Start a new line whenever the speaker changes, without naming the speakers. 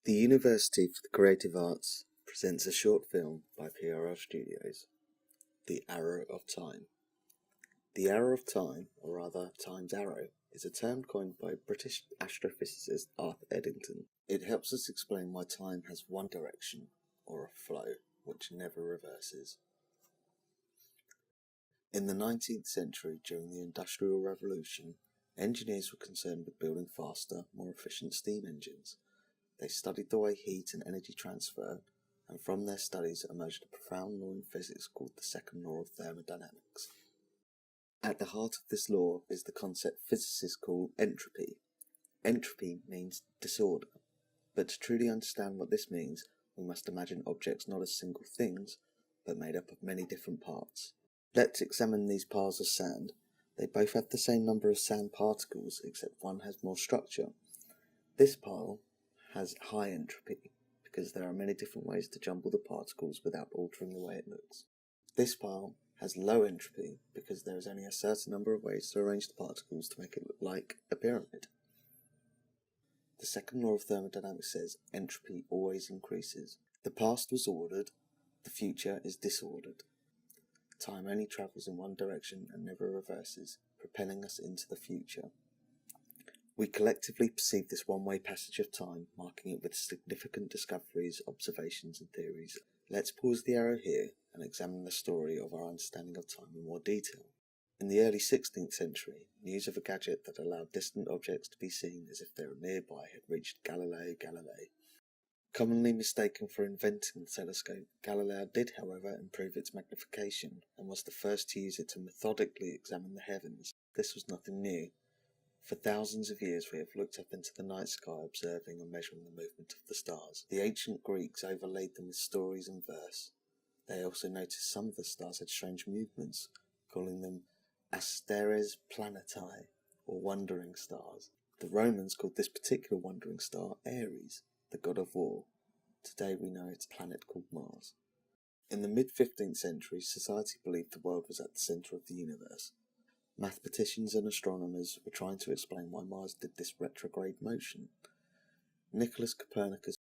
The University for the Creative Arts presents a short film by PRL Studios, The Arrow of Time. The Arrow of Time, or rather Time's Arrow, is a term coined by British astrophysicist Arthur Eddington. It helps us explain why time has one direction, or a flow, which never reverses. In the 19th century, during the Industrial Revolution, engineers were concerned with building faster, more efficient steam engines. They studied the way heat and energy transfer, and from their studies emerged a profound law in physics called the second law of thermodynamics. At the heart of this law is the concept physicists call entropy. Entropy means disorder, but to truly understand what this means, we must imagine objects not as single things, but made up of many different parts. Let's examine these piles of sand. They both have the same number of sand particles, except one has more structure. This pile has high entropy, because there are many different ways to jumble the particles without altering the way it looks. This pile has low entropy, because there is only a certain number of ways to arrange the particles to make it look like a pyramid. The second law of thermodynamics says entropy always increases. The past was ordered, the future is disordered. Time only travels in one direction and never reverses, propelling us into the future. We collectively perceive this one-way passage of time, marking it with significant discoveries, observations and theories. Let's pause the arrow here and examine the story of our understanding of time in more detail. In the early 16th century, news of a gadget that allowed distant objects to be seen as if they were nearby had reached Galileo Galilei. Commonly mistaken for inventing the telescope, Galileo did, however, improve its magnification and was the first to use it to methodically examine the heavens. This was nothing new. For thousands of years we have looked up into the night sky, observing and measuring the movement of the stars. The ancient Greeks overlaid them with stories and verse. They also noticed some of the stars had strange movements, calling them asteres planetae, or wandering stars. The Romans called this particular wandering star Ares, the god of war. Today we know it's a planet called Mars. In the mid-15th century, society believed the world was at the centre of the universe. Mathematicians and astronomers were trying to explain why Mars did this retrograde motion. Nicholas Copernicus